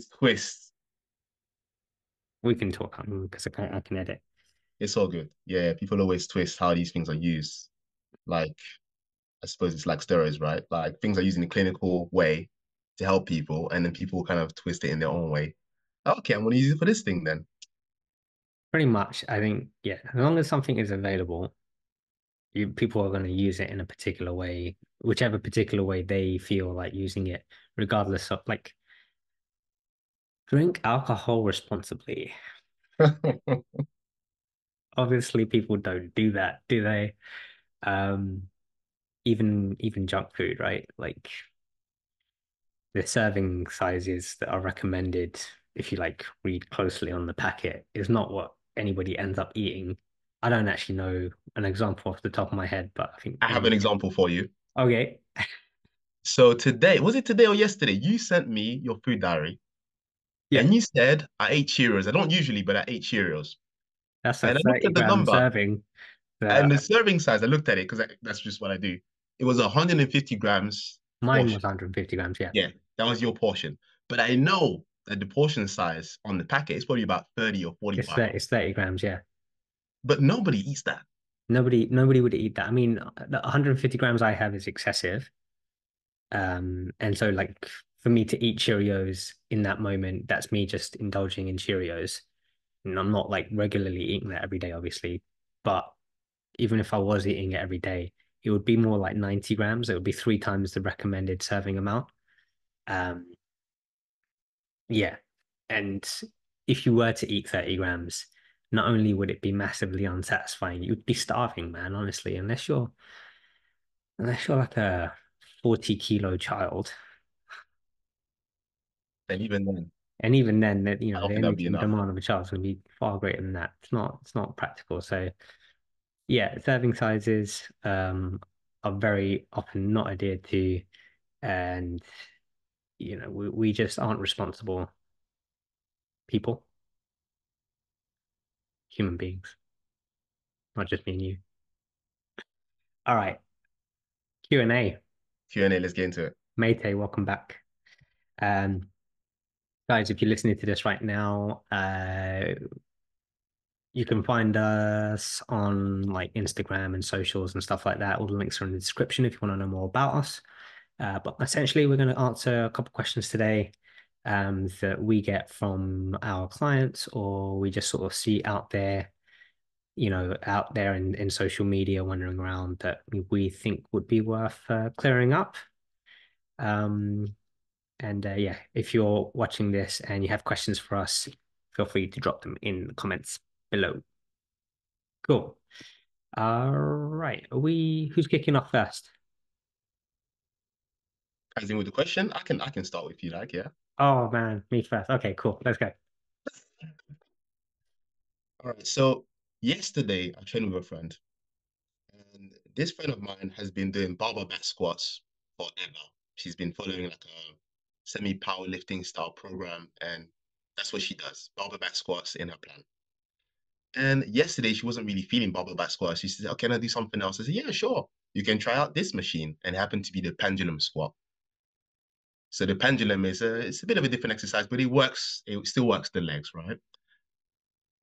Twist. We can talk because I can edit. It's all good. Yeah, people always twist how these things are used. Like, I suppose it's like steroids, right? Like things are used in a clinical way to help people, and then people kind of twist it in their own way. Okay, I'm gonna use it for this thing then. Pretty much, I think, yeah, as long as something is available, people are going to use it in a particular way, whichever particular way they feel like using it, regardless of like drink alcohol responsibly. Obviously, people don't do that, do they? Um, even junk food, right? Like the serving sizes that are recommended, if you like read closely on the packet, is not what anybody ends up eating. I don't actually know an example off the top of my head, but I think I have an maybe example for you. okay. So today, was it today or yesterday? You sent me your food diary, Yeah, and you said I ate Cheerios. I don't usually, but I ate Cheerios. that's a And I looked 30 at the gram number serving. and The the serving size. I looked at it because that's just what I do. It was 150 grams Mine was portion. 150 grams, yeah. Yeah, that was your portion. But I know that the portion size on the packet is probably about 30 or It's 45. 30, it's 30 grams, yeah. But nobody eats that. Nobody would eat that. I mean, the 150 grams I have is excessive. And so like for me to eat Cheerios in that moment, that's me just indulging in Cheerios. And I'm not like regularly eating that every day, obviously. But even if I was eating it every day, it would be more like 90 grams. It would be three times the recommended serving amount. Um, yeah. And if you were to eat 30 grams, not only would it be massively unsatisfying, you'd be starving, man, honestly, unless you're like a 40-kilo child. And even then, And even then, that I don't the think that'd be energy enough. demand of a child is going to be far greater than that. It's not practical. So yeah, serving sizes are very often not adhered to, and we just aren't responsible people, human beings, not just me and you. All right, Q&A. Q&A, let's get into it. Mayte, welcome back. Um, guys, if you're listening to this right now, you can find us on like Instagram and socials and stuff like that. All the links are in the description if you want to know more about us. But essentially, we're going to answer a couple questions today that we get from our clients or we just sort of see out there, out there in social media wandering around that we think would be worth clearing up. Um, and yeah, if you're watching this and you have questions for us, feel free to drop them in the comments below. Cool. All right. Who's kicking off first? As in with the question, I can start if you like, yeah. Oh man, me first. Okay, cool. Let's go. All right. So yesterday I trained with a friend, and this friend of mine has been doing barbell back squats forever. She's been following like a semi-powerlifting style program, and that's what she does, barbell back squats in her plan. And yesterday she wasn't really feeling barbell back squats. She said, "Oh, can I do something else?" I said, "Yeah, sure. You can try out this machine." And it happened to be the pendulum squat. So the pendulum is it's a bit of a different exercise, but it works. It still works the legs, right?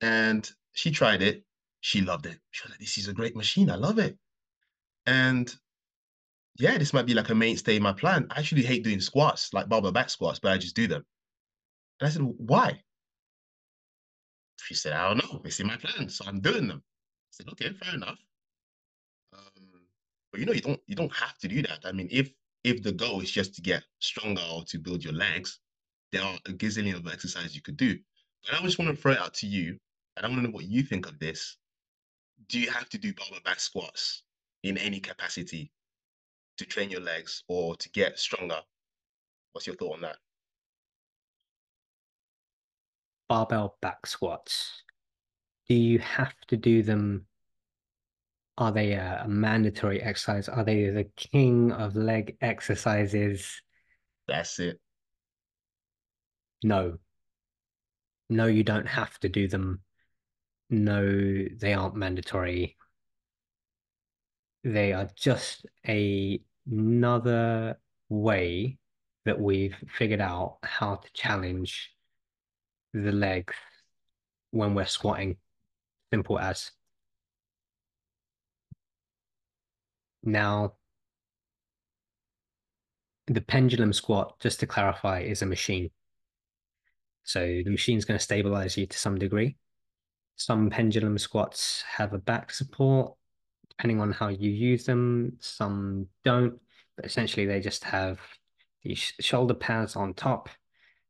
And she tried it. She loved it. She was like, "This is a great machine. I love it." And yeah, this might be like a mainstay in my plan. I actually hate doing squats, like barbell back squats, but I just do them. And I said, "Why?" She said, "I don't know. It's in my plan, so I'm doing them." I said, "Okay, fair enough." But you don't have to do that. I mean, if the goal is just to get stronger or to build your legs, there are a gazillion of exercises you could do. But I just want to throw it out to you, and I want to know what you think of this. Do you have to do barbell back squats in any capacity to train your legs or to get stronger? What's your thought on that? Barbell back squats. Do you have to do them? Are they a mandatory exercise? Are they the king of leg exercises? That's it. No. No, you don't have to do them. No, they aren't mandatory. They are just another way that we've figured out how to challenge the legs when we're squatting. Simple as. Now, the pendulum squat, just to clarify, is a machine. So the machine's going to stabilize you to some degree. Some pendulum squats have a back support, depending on how you use them. Some don't, but essentially they just have the shoulder pads on top.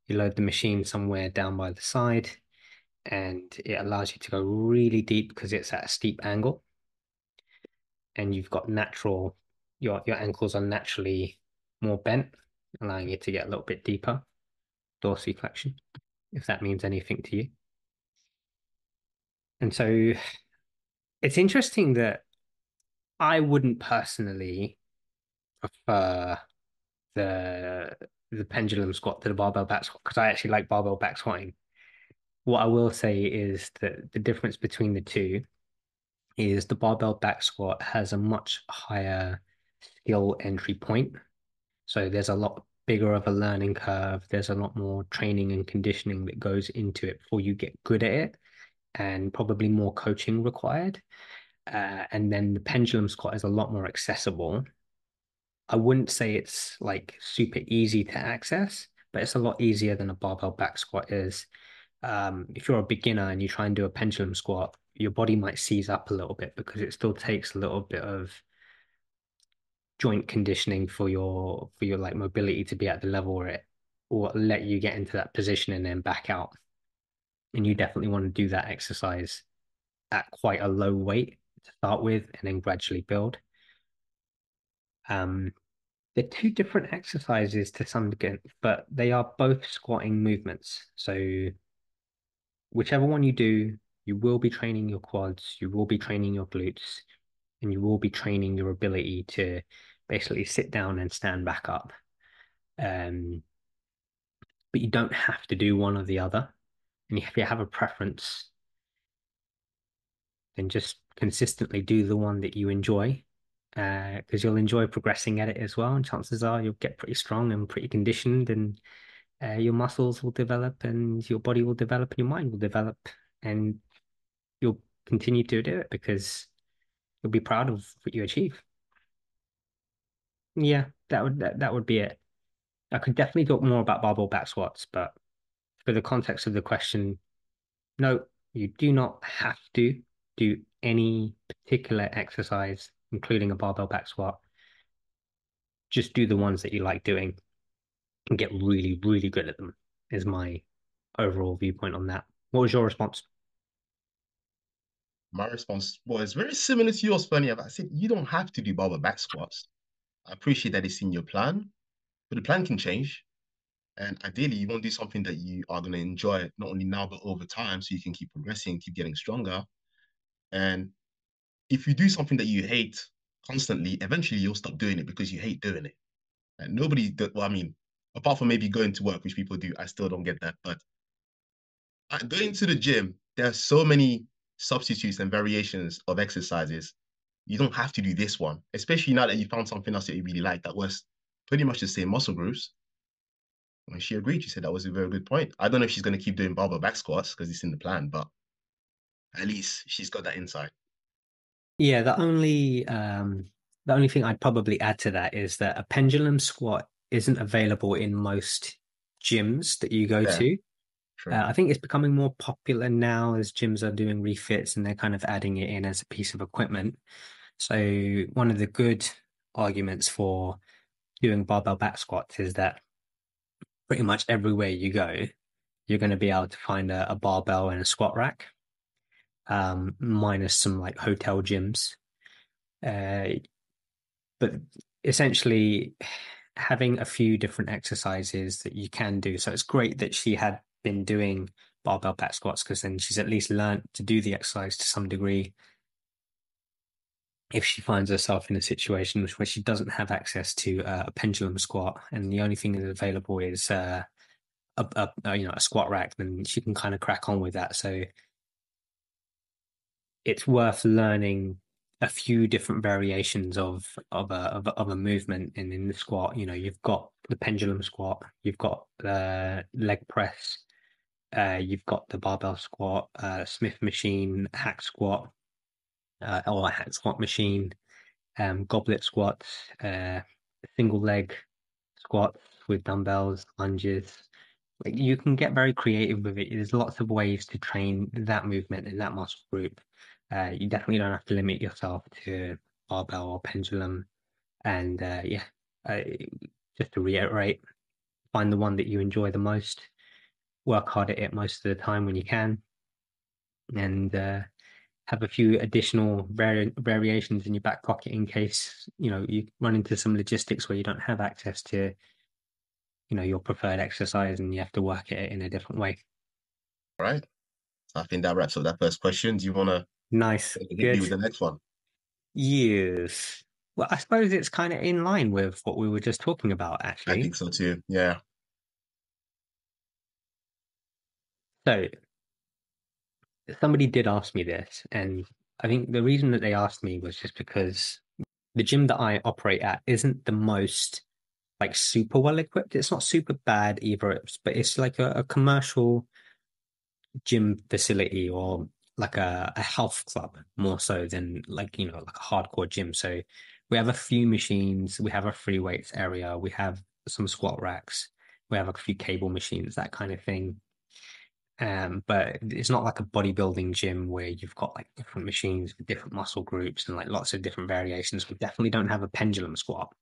You load the machine somewhere down by the side, and it allows you to go really deep because it's at a steep angle, and you've got your ankles are naturally more bent, allowing you to get a little bit deeper dorsiflexion, if that means anything to you. And so it's interesting that I wouldn't personally prefer the the pendulum squat to the barbell back squat because I actually like barbell back squatting. What I will say is that the difference between the two is the barbell back squat has a much higher skill entry point. So there's a lot bigger of a learning curve. There's a lot more training and conditioning that goes into it before you get good at it, and probably more coaching required. And then the pendulum squat is a lot more accessible. I wouldn't say it's like super easy to access, but it's a lot easier than a barbell back squat is. If you're a beginner and you try and do a pendulum squat, your body might seize up a little bit because it still takes a little bit of joint conditioning for your like mobility to be at the level where it will let you get into that position and then back out. And you definitely want to do that exercise at quite a low weight to start with and then gradually build. Um, they're two different exercises to some degree, but they are both squatting movements. So whichever one you do, you will be training your quads, you will be training your glutes, and you will be training your ability to basically sit down and stand back up. Um, but you don't have to do one or the other. And if you have a preference, then just consistently do the one that you enjoy, because you'll enjoy progressing at it as well. And chances are you'll get pretty strong and pretty conditioned, and your muscles will develop, and your body will develop, and your mind will develop, and you'll continue to do it because you'll be proud of what you achieve. Yeah, that would be it. I could definitely talk more about barbell back squats, but for the context of the question, no, you do not have to do any particular exercise, including a barbell back squat. Just do the ones that you like doing and get really, really good at them, is my overall viewpoint on that. What was your response? My response was very similar to yours, funny. I said, you don't have to do barbell back squats. I appreciate that it's in your plan, but the plan can change. And ideally, you want to do something that you are going to enjoy, not only now, but over time, so you can keep progressing, keep getting stronger. And if you do something that you hate constantly, eventually you'll stop doing it because you hate doing it. And nobody, well, I mean, apart from maybe going to work, which people do, I still don't get that. But going to the gym, there are so many substitutes and variations of exercises. You don't have to do this one, especially now that you found something else that you really like that was pretty much the same muscle groups. When she agreed, she said that was a very good point. I don't know if she's going to keep doing barbell back squats because it's in the plan, but at least she's got that insight. Yeah, the only thing I'd probably add to that is that a pendulum squat isn't available in most gyms that you go Yeah, to. true. I think it's becoming more popular now as gyms are doing refits and they're kind of adding it in as a piece of equipment. So one of the good arguments for doing barbell back squats is that pretty much everywhere you go, you're going to be able to find a barbell and a squat rack, minus some like hotel gyms. Uh, but essentially, having a few different exercises that you can do. So it's great that she had been doing barbell back squats because then she's at least learned to do the exercise to some degree. If she finds herself in a situation where she doesn't have access to a pendulum squat and the only thing that's available is a squat rack, then she can kind of crack on with that. So it's worth learning a few different variations of a movement in the squat. You've got the pendulum squat, you've got the leg press, you've got the barbell squat, Smith machine, hack squat, or a hack squat machine, goblet squats, single leg squats with dumbbells, lunges. Like you can get very creative with it. There's lots of ways to train that movement in that muscle group. You definitely don't have to limit yourself to barbell or pendulum. And yeah, uh, just to reiterate, find the one that you enjoy the most. Work hard at it most of the time when you can, and have a few additional variations in your back pocket in case you run into some logistics where you don't have access to your preferred exercise and you have to work at it in a different way. Right. I think that wraps up that first question. Do you want to Nice, hit me good. with the next one? Yes. Well, I suppose it's kind of in line with what we were just talking about, I actually. think so too. Yeah. So somebody did ask me this, and I think the reason that they asked me was just because the gym that I operate at isn't the most like super well equipped. It's not super bad either, but it's like a commercial gym facility or like a health club more so than like a hardcore gym. So we have a few machines, we have a free weights area, we have some squat racks, we have like a few cable machines, that kind of thing. But it's not like a bodybuilding gym where you've got like different machines with different muscle groups and like lots of different variations. We definitely don't have a pendulum squat,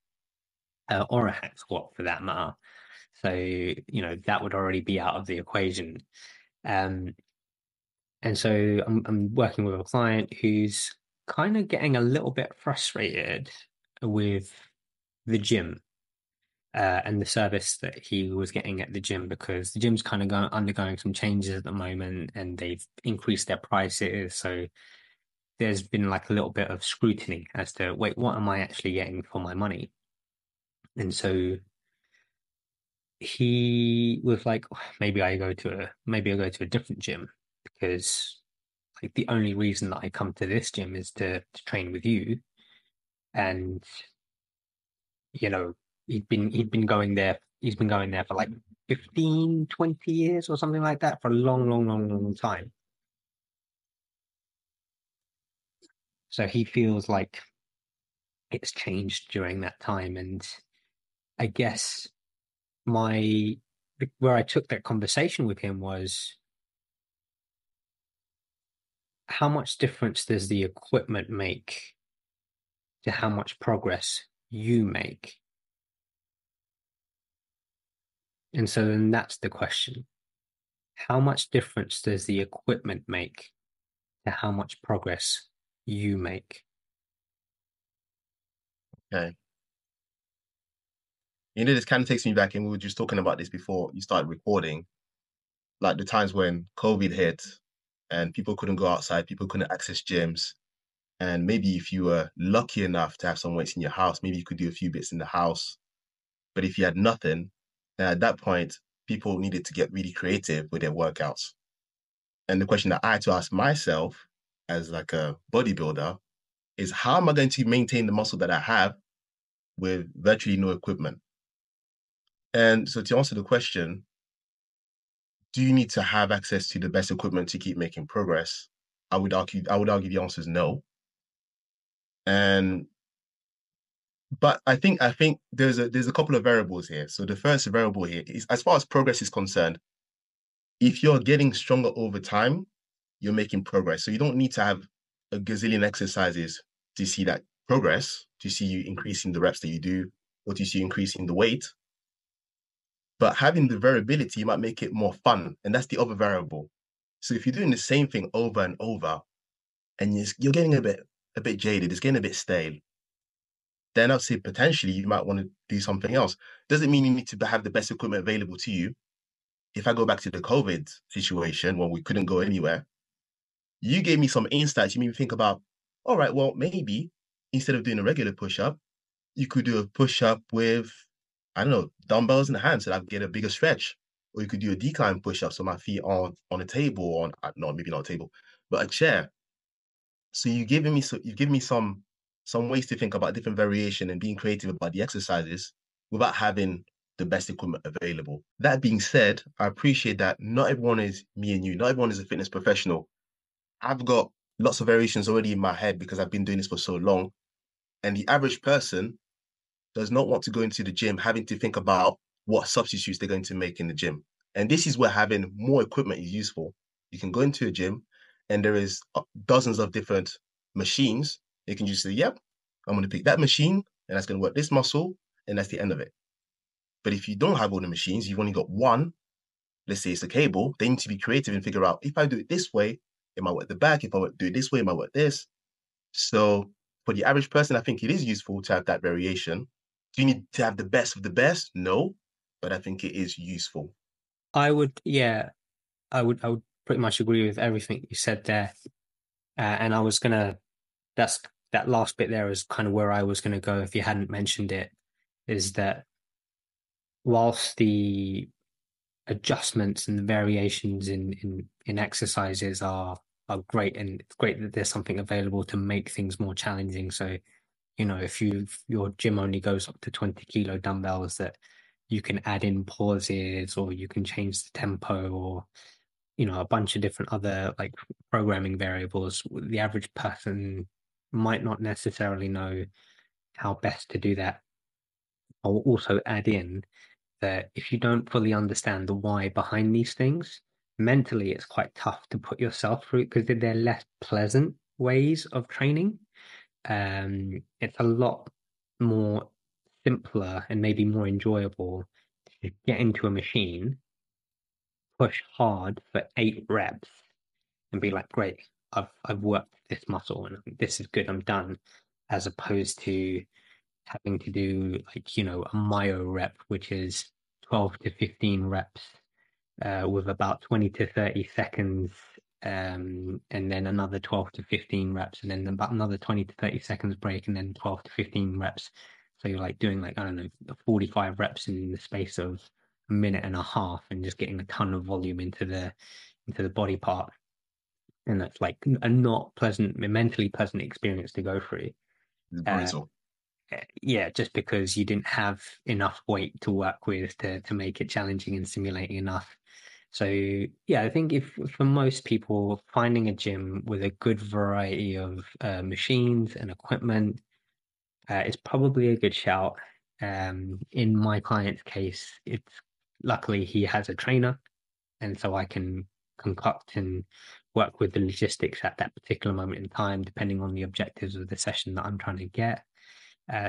or a hack squat for that matter. So, that would already be out of the equation. Um, and so I'm working with a client who's kind of getting a little bit frustrated with the gym, and the service that he was getting at the gym, because the gym's kind of undergoing some changes at the moment and they've increased their prices. So there's been like a little bit of scrutiny as to, wait, what am I actually getting for my money? And so he was like, maybe I go to a different gym, because like the only reason that I come to this gym is to train with you. And you know, he's been going there for like 15, 20 years or something like that, for a long, long, long, long time. So he feels like it's changed during that time. And I guess my where I took that conversation with him was, how much difference does the equipment make to how much progress you make? And so then that's the question. How much difference does the equipment make to how much progress you make? Okay. This kind of takes me back, and we were just talking about this before you started recording, like the times when COVID hit and people couldn't go outside, people couldn't access gyms. And maybe if you were lucky enough to have some weights in your house, maybe you could do a few bits in the house. But if you had nothing, then at that point, people needed to get really creative with their workouts. And the question that I had to ask myself as like a bodybuilder is, how am I going to maintain the muscle that I have with virtually no equipment? And so to answer the question, do you need to have access to the best equipment to keep making progress? I would argue the answer is no. And but I think there's a couple of variables here. So the first variable here is, as far as progress is concerned, if you're getting stronger over time, you're making progress. So you don't need to have a gazillion exercises to see that progress, to see you increasing the reps that you do, or to see you increasing the weight. But having the variability might make it more fun. And that's the other variable. So if you're doing the same thing over and over, and you're getting a bit jaded, it's getting a bit stale, then I'd say potentially you might want to do something else. Doesn't mean you need to have the best equipment available to you. If I go back to the COVID situation when we couldn't go anywhere, you gave me some insights. You made me think about, all right, well, maybe instead of doing a regular push-up, you could do a push-up with, I don't know, dumbbells in the hand so that I get a bigger stretch. Or you could do a decline push-up so my feet are on a table, no, maybe not a table, but a chair. So you've given me some ways to think about different variation and being creative about the exercises without having the best equipment available. That being said, I appreciate that not everyone is me and you. Not everyone is a fitness professional. I've got lots of variations already in my head because I've been doing this for so long. And the average person does not want to go into the gym having to think about what substitutes they're going to make in the gym. And this is where having more equipment is useful. You can go into a gym and there is dozens of different machines. You can just say, yep, I'm going to pick that machine and that's going to work this muscle and that's the end of it. But if you don't have all the machines, you've only got one, let's say it's a cable, they need to be creative and figure out if I do it this way, it might work the back. If I do it this way, it might work this. So for the average person, I think it is useful to have that variation. Do you need to have the best of the best? No, but I think it is useful. Yeah, I would pretty much agree with everything you said there. And I was gonna, that's that last bit there is kind of where I was gonna go if you hadn't mentioned it, is that whilst the adjustments and the variations in exercises are great, and it's great that there's something available to make things more challenging. So, if your gym only goes up to 20-kilo dumbbells, that you can add in pauses, or you can change the tempo, or a bunch of different other like programming variables. The average person might not necessarily know how best to do that. I'll also add in that if you don't fully understand the why behind these things, mentally it's quite tough to put yourself through because they're less pleasant ways of training. It's a lot more simpler and maybe more enjoyable to get into a machine, push hard for 8 reps, and be like, great, I've worked this muscle and this is good, I'm done, as opposed to having to do like, a myo rep, which is 12 to 15 reps with about 20 to 30 seconds, and then another 12 to 15 reps, and then about another 20 to 30 seconds break, and then 12 to 15 reps. So you're like doing like, I don't know, 45 reps in the space of a minute and a half, and just getting a ton of volume into the body part. And that's like a not pleasant, mentally pleasant experience to go through. It's Uh, brutal. yeah, just because you didn't have enough weight to work with to make it challenging and stimulating enough. So yeah, I think if for most people, finding a gym with a good variety of machines and equipment is probably a good shout. In my client's case, it's luckily he has a trainer, and so I can concoct and work with the logistics at that particular moment in time, depending on the objectives of the session that I'm trying to get.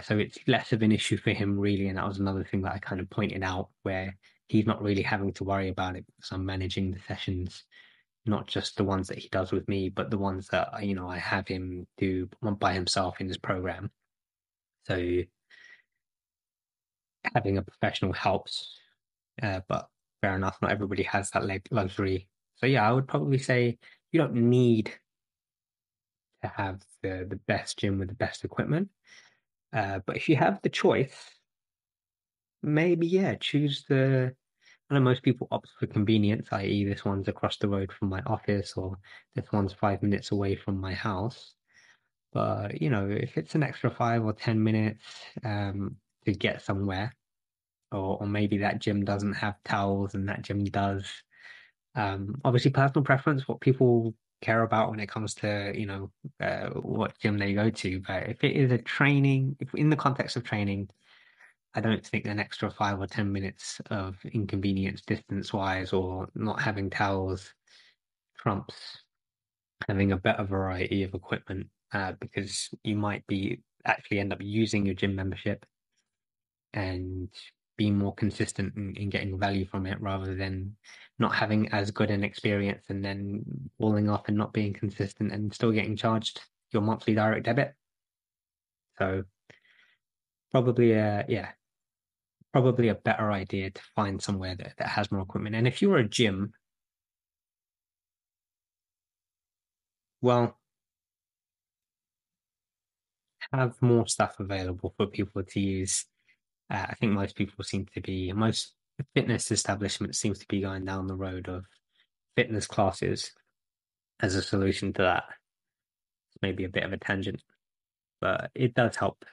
So it's less of an issue for him, really. And that was another thing that I kind of pointed out, where he's not really having to worry about it because I'm managing the sessions, not just the ones that he does with me, but the ones that, I have him do by himself in his program. So having a professional helps, but fair enough, not everybody has that luxury. So yeah, I would probably say you don't need to have the best gym with the best equipment. But if you have the choice, maybe yeah, choose the. I know most people opt for convenience, i.e., this one's across the road from my office, or this one's 5 minutes away from my house. But if it's an extra 5 or 10 minutes to get somewhere, or maybe that gym doesn't have towels and that gym does. Obviously, personal preference, what people care about when it comes to what gym they go to. But if it is a training, if in the context of training, I don't think an extra 5 or 10 minutes of inconvenience distance wise, or not having towels, trumps having a better variety of equipment, because you might be actually end up using your gym membership and being more consistent in getting value from it, rather than not having as good an experience and then falling off and not being consistent and still getting charged your monthly direct debit. So probably yeah, probably a better idea to find somewhere that has more equipment. And if you're a gym, well, have more stuff available for people to use. I think most fitness establishments seems to be going down the road of fitness classes as a solution to that. maybe a bit of a tangent, but it does help.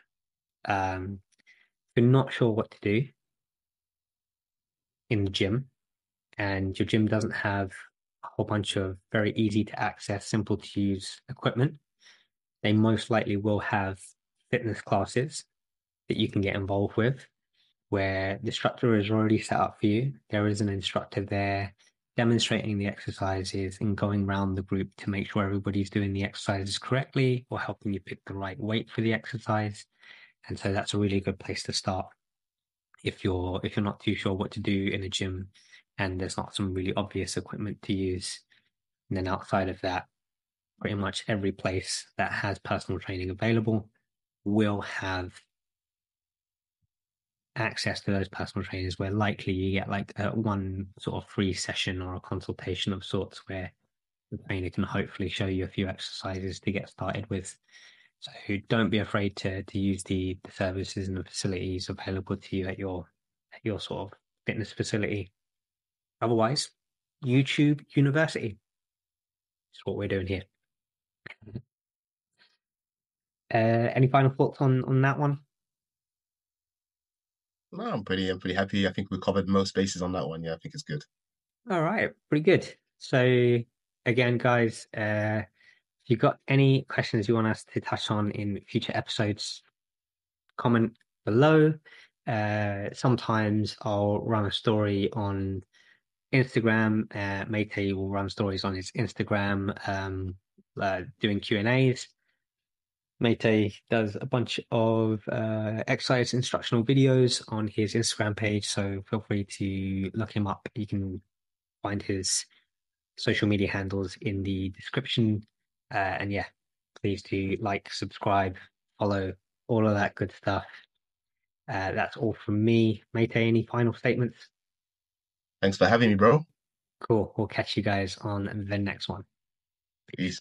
If you're not sure what to do in the gym and your gym doesn't have a whole bunch of very easy to access, simple to use equipment, they most likely will have fitness classes that you can get involved with where the instructor is already set up for you. There is an instructor there demonstrating the exercises and going around the group to make sure everybody's doing the exercises correctly or helping you pick the right weight for the exercise. And so that's a really good place to start if you're not too sure what to do in a gym and there's not some really obvious equipment to use. And then outside of that, pretty much every place that has personal training available will have access to those personal trainers where likely you get like one sort of free session or a consultation of sorts where the trainer can hopefully show you a few exercises to get started with. So don't be afraid to use the services and the facilities available to you at your sort of fitness facility. Otherwise, YouTube University is what we're doing here. Any final thoughts on that one? No, I'm pretty happy. I think we covered most bases on that one. Yeah, I think it's good. All right, pretty good. So again, guys, if you've got any questions you want us to touch on in future episodes, comment below. Sometimes I'll run a story on Instagram. Meite will run stories on his Instagram, doing Q&As. Meite does a bunch of exercise instructional videos on his Instagram page, so feel free to look him up. You can find his social media handles in the description. And yeah, please do like, subscribe, follow, all of that good stuff. That's all from me. Meite, any final statements? Thanks for having me, bro. Cool. We'll catch you guys on the next one. Peace. Peace.